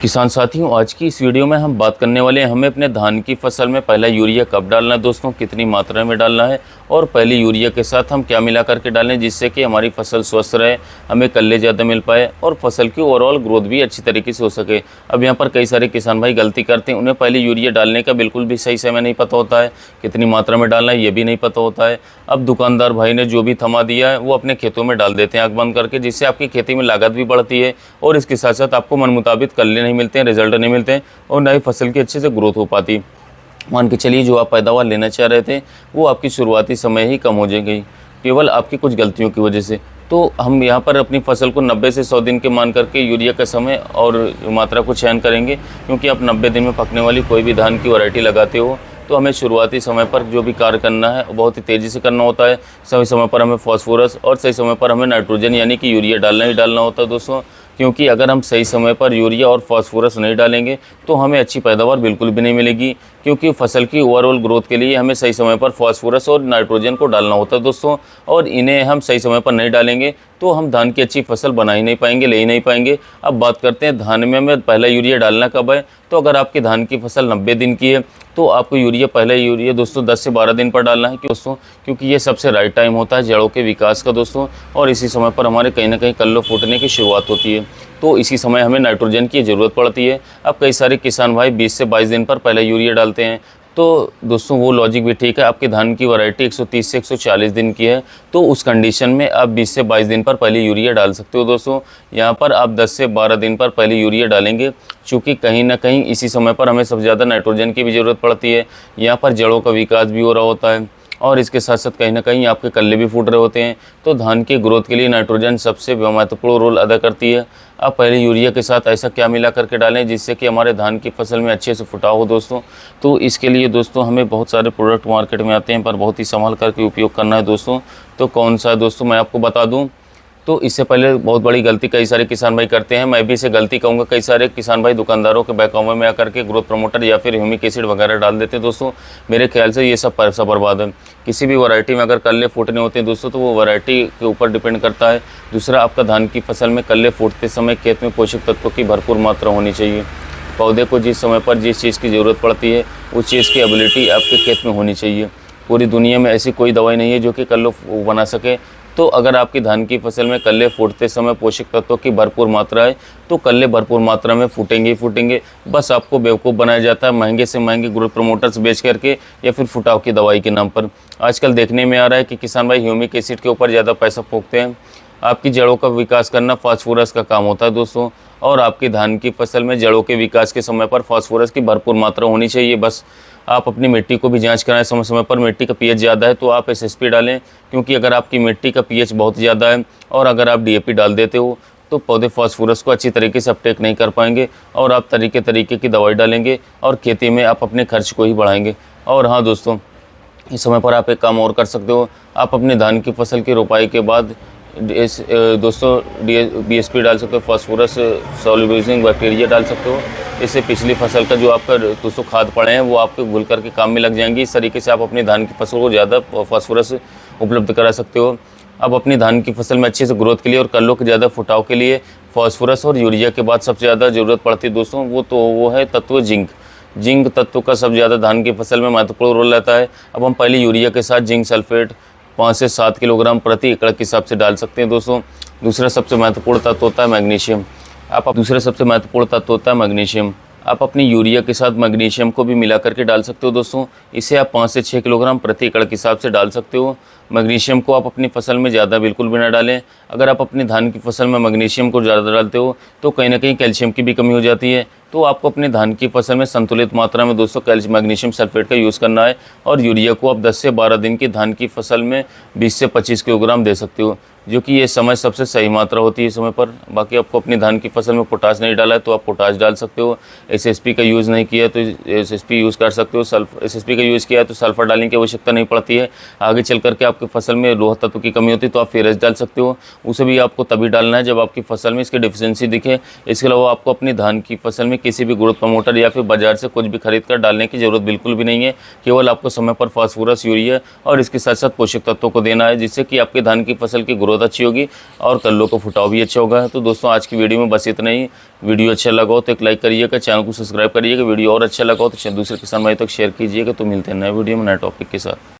किसान साथियों, आज की इस वीडियो में हम बात करने वाले हैं हमें अपने धान की फसल में पहला यूरिया कब डालना है दोस्तों, कितनी मात्रा में डालना है और पहले यूरिया के साथ हम क्या मिला करके डालें जिससे कि हमारी फसल स्वस्थ रहे, हमें कल्ले ज़्यादा मिल पाए और फसल की ओवरऑल ग्रोथ भी अच्छी तरीके से हो सके। अब यहाँ पर कई सारे किसान भाई गलती करते हैं, उन्हें पहले यूरिया डालने का बिल्कुल भी सही समय नहीं पता होता है, कितनी मात्रा में डालना है ये भी नहीं पता होता है। अब दुकानदार भाई ने जो भी थमा दिया है वो अपने खेतों में डाल देते हैं आँख बंद करके, जिससे आपकी खेती में लागत भी बढ़ती है और इसके साथ साथ आपको मन मुताबिक कल्ले नहीं मिलते हैं, रिजल्ट नहीं मिलते हैं और नई फसल की अच्छे से ग्रोथ हो पाती। मान के चलिए जो आप पैदावार लेना चाह रहे थे वो आपकी शुरुआती समय ही कम हो जाएगी केवल आपकी कुछ गलतियों की वजह से। तो हम यहाँ पर अपनी फसल को 90 से 100 दिन के मान करके यूरिया का समय और मात्रा को चयन करेंगे, क्योंकि आप 90 दिन में पकने वाली कोई भी धान की वैरायटी लगाते हो तो हमें शुरुआती समय पर जो भी कार्य करना है बहुत ही तेज़ी से करना होता है। सही समय पर हमें फास्फोरस और सही समय पर हमें नाइट्रोजन यानी कि यूरिया डालना ही डालना होता है दोस्तों, क्योंकि अगर हम सही समय पर यूरिया और फास्फोरस नहीं डालेंगे तो हमें अच्छी पैदावार बिल्कुल भी नहीं मिलेगी, क्योंकि फसल की ओवरऑल ग्रोथ के लिए हमें सही समय पर फास्फोरस और नाइट्रोजन को डालना होता है दोस्तों, और इन्हें हम सही समय पर नहीं डालेंगे तो हम धान की अच्छी फसल बना ही नहीं पाएंगे, ले ही नहीं पाएंगे। अब बात करते हैं धान में हमें पहला यूरिया डालना कब है। तो अगर आपकी धान की फसल 90 दिन की है तो आपको पहला यूरिया दोस्तों 10 से 12 दिन पर डालना है दोस्तों, क्योंकि ये सबसे राइट टाइम होता है जड़ों के विकास का दोस्तों, और इसी समय पर हमारे कहीं ना कहीं कल्लो फूटने की शुरुआत होती है। तो इसी समय हमें नाइट्रोजन की ज़रूरत पड़ती है। अब कई सारे किसान भाई 20 से 22 दिन पर पहले यूरिया डालते हैं, तो दोस्तों वो लॉजिक भी ठीक है। आपकी धान की वैरायटी 130 से 140 दिन की है तो उस कंडीशन में आप 20 से 22 दिन पर पहले यूरिया डाल सकते हो दोस्तों। यहाँ पर आप 10 से 12 दिन पर पहले यूरिया डालेंगे, क्योंकि कहीं ना कहीं इसी समय पर हमें सबसे ज़्यादा नाइट्रोजन की भी ज़रूरत पड़ती है। यहाँ पर जड़ों का विकास भी हो रहा होता है और इसके साथ साथ कहीं ना कहीं आपके कल्ले भी फूट रहे होते हैं, तो धान की ग्रोथ के लिए नाइट्रोजन सबसे महत्वपूर्ण रोल अदा करती है। आप पहले यूरिया के साथ ऐसा क्या मिला करके डालें जिससे कि हमारे धान की फसल में अच्छे से फुटाव हो दोस्तों। तो इसके लिए दोस्तों हमें बहुत सारे प्रोडक्ट मार्केट में आते हैं पर बहुत ही संभाल करके उपयोग करना है दोस्तों। तो कौन सा है दोस्तों मैं आपको बता दूं। तो इससे पहले बहुत बड़ी गलती कई सारे किसान भाई करते हैं, मैं भी इसे गलती कहूँगा। कई सारे किसान भाई दुकानदारों के बैकअप में आकर के ग्रोथ प्रमोटर या फिर ह्यूमिक एसिड वगैरह डाल देते हैं दोस्तों। मेरे ख्याल से ये सब पैसा बर्बाद है। किसी भी वैरायटी में अगर कल्ले फूटने होते हैं दोस्तों तो वो वैरायटी के ऊपर डिपेंड करता है। दूसरा, आपका धान की फसल में कल्ले फूटते समय खेत में पोषक तत्वों की भरपूर मात्रा होनी चाहिए। पौधे को जिस समय पर जिस चीज़ की ज़रूरत पड़ती है उस चीज़ की एबिलिटी आपके खेत में होनी चाहिए। पूरी दुनिया में ऐसी कोई दवाई नहीं है जो कि कल्लो बना सके। तो अगर आपकी धान की फसल में कल्ले फूटते समय पोषक तत्वों की भरपूर मात्रा है तो कल्ले भरपूर मात्रा में फूटेंगे ही फूटेंगे। बस आपको बेवकूफ़ बनाया जाता है महंगे से महंगे ग्रोथ प्रमोटर्स बेच करके या फिर फुटाव की दवाई के नाम पर। आजकल देखने में आ रहा है कि किसान भाई ह्यूमिक एसिड के ऊपर ज़्यादा पैसा फूकते हैं। आपकी जड़ों का विकास करना फास्फोरस का काम होता है दोस्तों, और आपकी धान की फसल में जड़ों के विकास के समय पर फास्फोरस की भरपूर मात्रा होनी चाहिए। बस आप अपनी मिट्टी को भी जांच कराएं समय समय पर। मिट्टी का पीएच ज़्यादा है तो आप एसएसपी डालें, क्योंकि अगर आपकी मिट्टी का पीएच बहुत ज़्यादा है और अगर आप डीएपी डाल देते हो तो पौधे फास्फोरस को अच्छी तरीके से अपटेक नहीं कर पाएंगे और आप तरीके की दवाई डालेंगे और खेती में आप अपने खर्च को ही बढ़ाएंगे। और हाँ दोस्तों, इस समय पर आप एक काम और कर सकते हो। आप अपने धान की फसल की रोपाई के बाद दोस्तों बीएसपी डाल सकते हो, फास्फोरस सॉल्युबलाइजिंग बैक्टीरिया डाल सकते हो। इससे पिछली फसल का जो आपका दोस्तों खाद पड़े हैं वो आपके घुल करके काम में लग जाएंगी। इस तरीके से आप अपनी धान की फसल को ज़्यादा फास्फोरस उपलब्ध करा सकते हो। अब अपनी धान की फसल में अच्छे से ग्रोथ के लिए और कल्लों के ज़्यादा फुटाव के लिए फास्फोरस और यूरिया के बाद सबसे ज़्यादा ज़रूरत पड़ती है दोस्तों, वो है तत्व जिंक। जिंक तत्व का सबसे ज़्यादा धान की फसल में महत्वपूर्ण रोल रहता है। अब हम पहले यूरिया के साथ जिंक सल्फेट 5 से 7 किलोग्राम प्रति एकड़ के हिसाब से डाल सकते हैं दोस्तों। दूसरा सबसे महत्वपूर्ण तत्व होता है मैग्नीशियम। आप अपनी यूरिया के साथ मैग्नीशियम को भी मिला करके डाल सकते हो दोस्तों। इसे आप 5 से 6 किलोग्राम प्रति एकड़ के हिसाब से डाल सकते हो। मैग्नीशियम को आप अपनी फसल में ज़्यादा बिल्कुल भी ना डालें। अगर आप अपनी धान की फसल में मैग्नीशियम को ज़्यादा डालते हो तो कहीं ना कहीं कैल्शियम की भी कमी हो जाती है। तो आपको अपने धान की फसल में संतुलित मात्रा में दोस्तों मैग्नीशियम सल्फेट का यूज़ करना है। और यूरिया को आप 10 से 12 दिन की धान की फसल में 20 से 25 किलोग्राम दे सकते हो, जो कि ये समय सबसे सही मात्रा होती है इस समय पर। बाकी आपको अपनी धान की फसल में पोटाश नहीं डाला है तो आप पोटाश डाल सकते हो। एसएसपी का यूज़ नहीं किया तो एसएसपी यूज़ कर सकते हो। एसएसपी का यूज़ किया है तो सल्फर डालने की आवश्यकता नहीं पड़ती है। आगे चल करके आपकी फसल में लोह तत्व की कमी होती है तो आप फेरस डाल सकते हो। उसे भी आपको तभी डालना है जब आपकी फसल में इसकी डिफिशियंसी दिखे। इसके अलावा आपको अपनी धान की फसल में किसी भी ग्रोथ प्रमोटर या फिर बाजार से कुछ भी खरीद कर डालने की ज़रूरत बिल्कुल भी नहीं है। केवल आपको समय पर फास्फोरस, यूरिया और इसके साथ साथ पोषक तत्वों को देना है, जिससे कि आपके धान की फसल की ग्रोथ बहुत अच्छी होगी और कल्लों का फुटाव भी अच्छा होगा। तो दोस्तों आज की वीडियो में बस इतना ही। वीडियो अच्छा लगा हो तो एक लाइक करिएगा, चैनल को सब्सक्राइब करिएगा। वीडियो और अच्छा लगा हो तो दूसरे किसान भाई तक शेयर कीजिएगा। तो मिलते हैं नए वीडियो में नए टॉपिक के साथ।